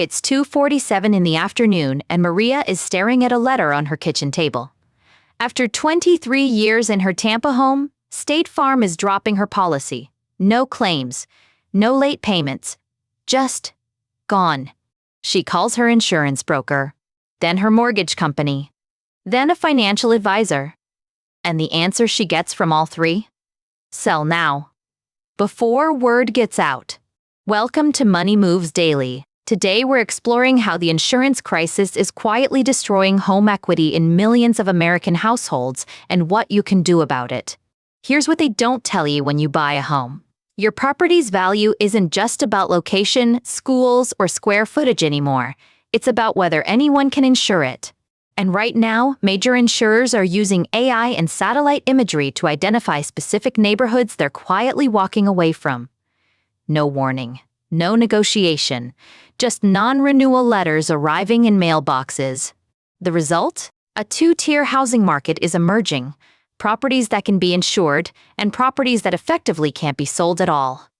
It's 2:47 in the afternoon and Maria is staring at a letter on her kitchen table. After 23 years in her Tampa home, State Farm is dropping her policy. No claims, no late payments, just gone. She calls her insurance broker, then her mortgage company, then a financial advisor. And the answer she gets from all three? Sell now, before word gets out. Welcome to Money Moves Daily. Today we're exploring how the insurance crisis is quietly destroying home equity in millions of American households and what you can do about it. Here's what they don't tell you when you buy a home. Your property's value isn't just about location, schools, or square footage anymore. It's about whether anyone can insure it. And right now, major insurers are using AI and satellite imagery to identify specific neighborhoods they're quietly walking away from. No warning, no negotiation, just non-renewal letters arriving in mailboxes. The result? A two-tier housing market is emerging. Properties that can be insured and properties that effectively can't be sold at all.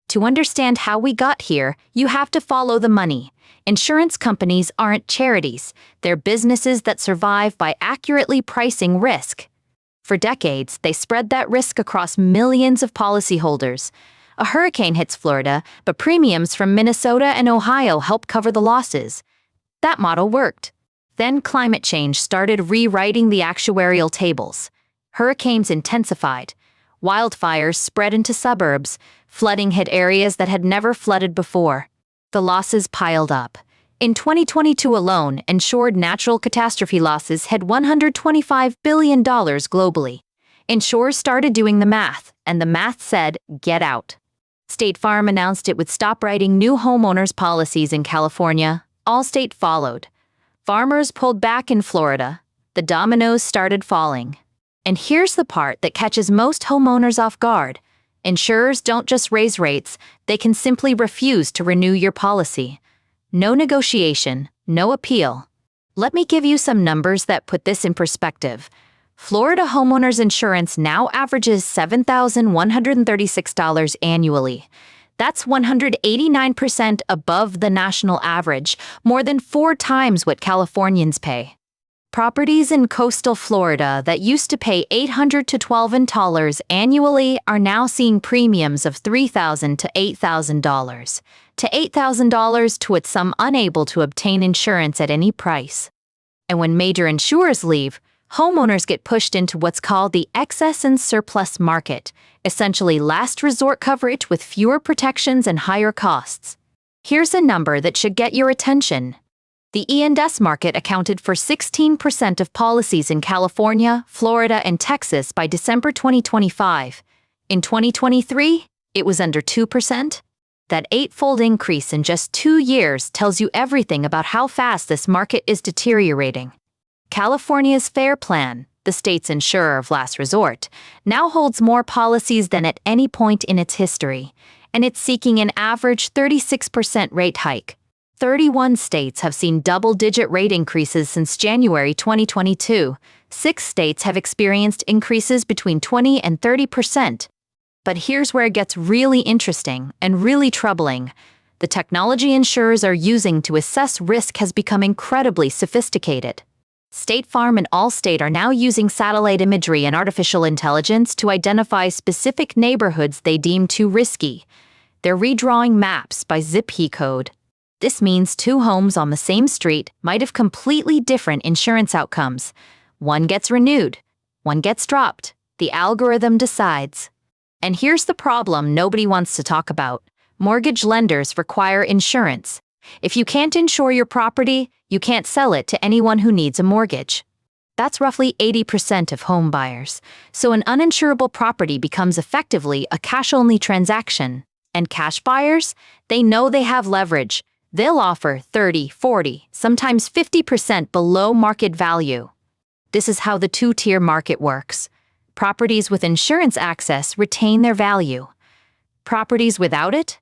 To understand how we got here, you have to follow the money. Insurance companies aren't charities. They're businesses that survive by accurately pricing risk. For decades, they spread that risk across millions of policyholders. A hurricane hits Florida, but premiums from Minnesota and Ohio help cover the losses. That model worked. Then climate change started rewriting the actuarial tables. Hurricanes intensified. Wildfires spread into suburbs. Flooding hit areas that had never flooded before. The losses piled up. In 2022 alone, insured natural catastrophe losses hit $125 billion globally. Insurers started doing the math, and the math said, get out. State Farm announced it would stop writing new homeowners policies in California. Allstate followed. Farmers pulled back in Florida. The dominoes started falling. And here's the part that catches most homeowners off guard. Insurers don't just raise rates, they can simply refuse to renew your policy. No negotiation, no appeal. Let me give you some numbers that put this in perspective. Florida homeowners insurance now averages $7,136 annually. That's 189% above the national average, more than 4 times what Californians pay. Properties in coastal Florida that used to pay $800 to $1,200 annually are now seeing premiums of $3,000 to $8,000, to $8,000 to what some unable to obtain insurance at any price. And when major insurers leave, homeowners get pushed into what's called the excess and surplus market, essentially last resort coverage with fewer protections and higher costs. Here's a number that should get your attention. The E&S market accounted for 16% of policies in California, Florida, and Texas by December 2025. In 2023, it was under 2%. That 8-fold increase in just 2 years tells you everything about how fast this market is deteriorating. California's FAIR Plan, the state's insurer of last resort, now holds more policies than at any point in its history, and it's seeking an average 36% rate hike. 31 states have seen double-digit rate increases since January 2022. 6 states have experienced increases between 20 and 30%. But here's where it gets really interesting and really troubling. The technology insurers are using to assess risk has become incredibly sophisticated. State Farm and Allstate are now using satellite imagery and artificial intelligence to identify specific neighborhoods they deem too risky. They're redrawing maps by zip code. This means 2 homes on the same street might have completely different insurance outcomes. One gets renewed, one gets dropped. The algorithm decides. And here's the problem nobody wants to talk about. Mortgage lenders require insurance. If you can't insure your property, you can't sell it to anyone who needs a mortgage. That's roughly 80% of home buyers. So an uninsurable property becomes effectively a cash-only transaction. And cash buyers? They know they have leverage. They'll offer 30, 40, sometimes 50% below market value. This is how the two-tier market works. Properties with insurance access retain their value. Properties without it?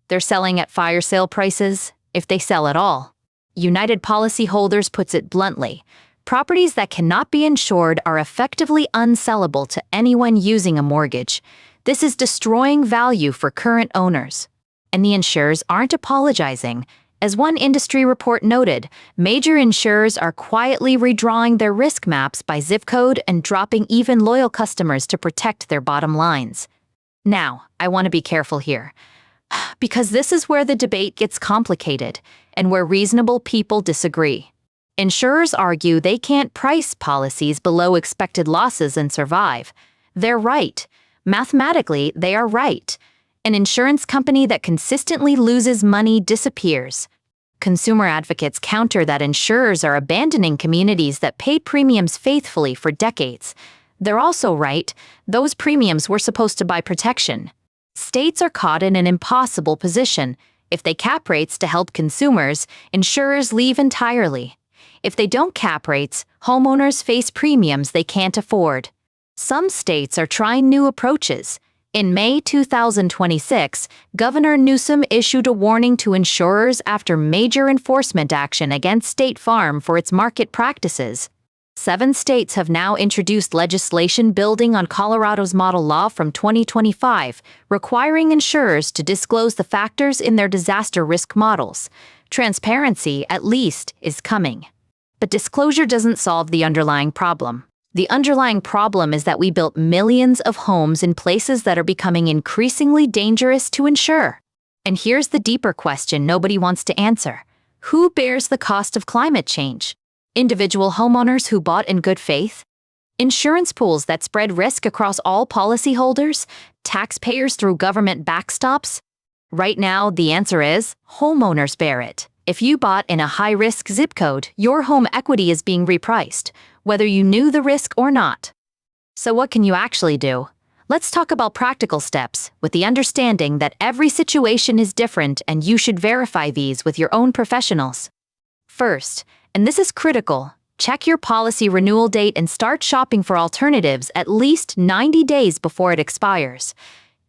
They're selling at fire sale prices, if they sell at all. United Policyholders puts it bluntly. Properties that cannot be insured are effectively unsellable to anyone using a mortgage. This is destroying value for current owners. And the insurers aren't apologizing. As one industry report noted, major insurers are quietly redrawing their risk maps by zip code and dropping even loyal customers to protect their bottom lines. Now, I want to be careful here, because this is where the debate gets complicated and where reasonable people disagree. Insurers argue they can't price policies below expected losses and survive. They're right. Mathematically, they are right. An insurance company that consistently loses money disappears. Consumer advocates counter that insurers are abandoning communities that paid premiums faithfully for decades. They're also right. Those premiums were supposed to buy protection. States are caught in an impossible position. If they cap rates to help consumers, insurers leave entirely. If they don't cap rates, homeowners face premiums they can't afford. Some states are trying new approaches. In May 2026, Governor Newsom issued a warning to insurers after major enforcement action against State Farm for its market practices. 7 states have now introduced legislation building on Colorado's model law from 2025, requiring insurers to disclose the factors in their disaster risk models. Transparency, at least, is coming. But disclosure doesn't solve the underlying problem. The underlying problem is that we built millions of homes in places that are becoming increasingly dangerous to insure. And here's the deeper question nobody wants to answer. Who bears the cost of climate change? Individual homeowners who bought in good faith? Insurance pools that spread risk across all policyholders? Taxpayers through government backstops? Right now, the answer is homeowners bear it. If you bought in a high-risk zip code, your home equity is being repriced, whether you knew the risk or not. So what can you actually do? Let's talk about practical steps, with the understanding that every situation is different and you should verify these with your own professionals. First, and this is critical, check your policy renewal date and start shopping for alternatives at least 90 days before it expires.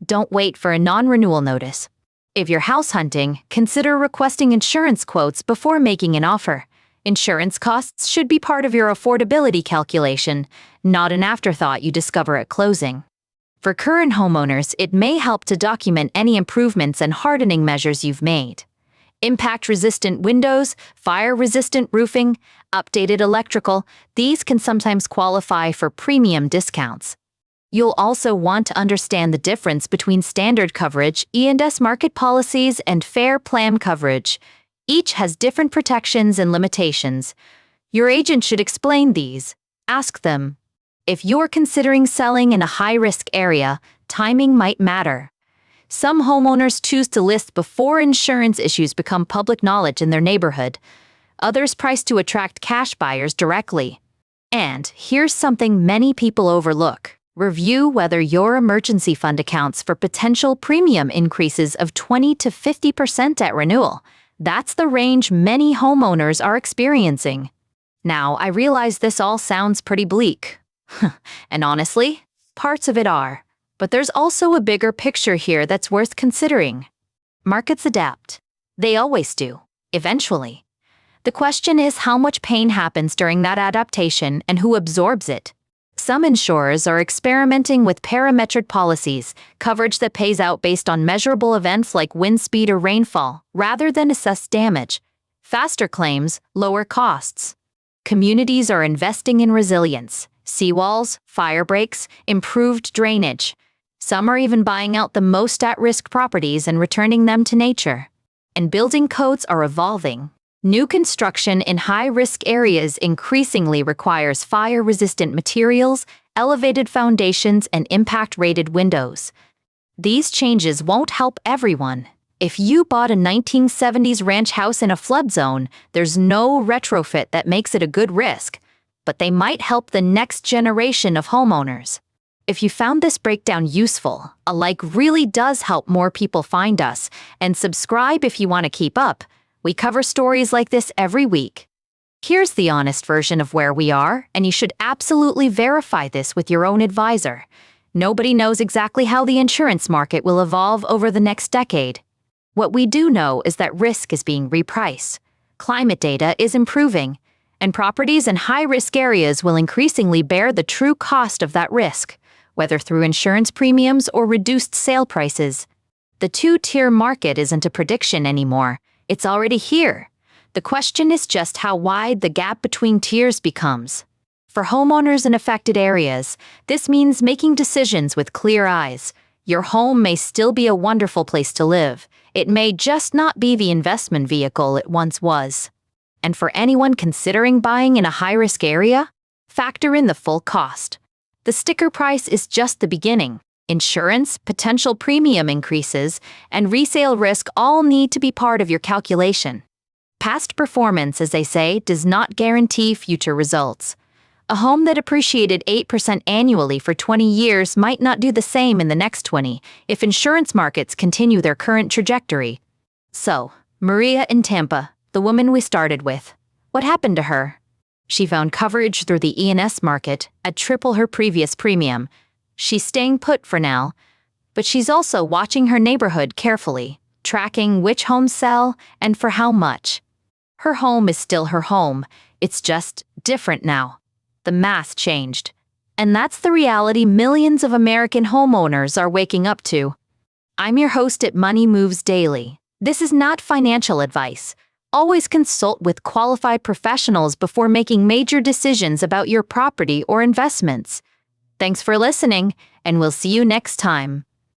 Don't wait for a non-renewal notice. If you're house hunting, consider requesting insurance quotes before making an offer. Insurance costs should be part of your affordability calculation, not an afterthought you discover at closing. For current homeowners, it may help to document any improvements and hardening measures you've made. Impact-resistant windows, fire-resistant roofing, updated electrical, these can sometimes qualify for premium discounts. You'll also want to understand the difference between standard coverage, E&S market policies, and fair plan coverage. Each has different protections and limitations. Your agent should explain these. Ask them. If you're considering selling in a high-risk area, timing might matter. Some homeowners choose to list before insurance issues become public knowledge in their neighborhood. Others price to attract cash buyers directly. And here's something many people overlook. Review whether your emergency fund accounts for potential premium increases of 20 to 50% at renewal. That's the range many homeowners are experiencing. Now, I realize this all sounds pretty bleak. And honestly, parts of it are. But there's also a bigger picture here that's worth considering. Markets adapt. They always do. Eventually. The question is how much pain happens during that adaptation and who absorbs it. Some insurers are experimenting with parametric policies, coverage that pays out based on measurable events like wind speed or rainfall, rather than assessed damage. Faster claims, lower costs. Communities are investing in resilience, seawalls, fire breaks, improved drainage. Some are even buying out the most at-risk properties and returning them to nature. And building codes are evolving. New construction in high-risk areas increasingly requires fire-resistant materials, elevated foundations, and impact-rated windows. These changes won't help everyone. If you bought a 1970s ranch house in a flood zone, there's no retrofit that makes it a good risk, but they might help the next generation of homeowners. If you found this breakdown useful, a like really does help more people find us, and subscribe if you want to keep up. We cover stories like this every week. Here's the honest version of where we are, and you should absolutely verify this with your own advisor. Nobody knows exactly how the insurance market will evolve over the next decade. What we do know is that risk is being repriced. Climate data is improving, and properties in high-risk areas will increasingly bear the true cost of that risk, whether through insurance premiums or reduced sale prices. The two-tier market isn't a prediction anymore. It's already here. The question is just how wide the gap between tiers becomes. For homeowners in affected areas, this means making decisions with clear eyes. Your home may still be a wonderful place to live. It may just not be the investment vehicle it once was. And for anyone considering buying in a high-risk area, factor in the full cost. The sticker price is just the beginning. Insurance, potential premium increases, and resale risk all need to be part of your calculation. Past performance, as they say, does not guarantee future results. A home that appreciated 8% annually for 20 years might not do the same in the next 20 if insurance markets continue their current trajectory. So, Maria in Tampa, the woman we started with, what happened to her? She found coverage through the E&S market at triple her previous premium. She's staying put for now, but she's also watching her neighborhood carefully, tracking which homes sell and for how much. Her home is still her home, it's just different now. The math changed. And that's the reality millions of American homeowners are waking up to. I'm your host at Money Moves Daily. This is not financial advice. Always consult with qualified professionals before making major decisions about your property or investments. Thanks for listening, and we'll see you next time.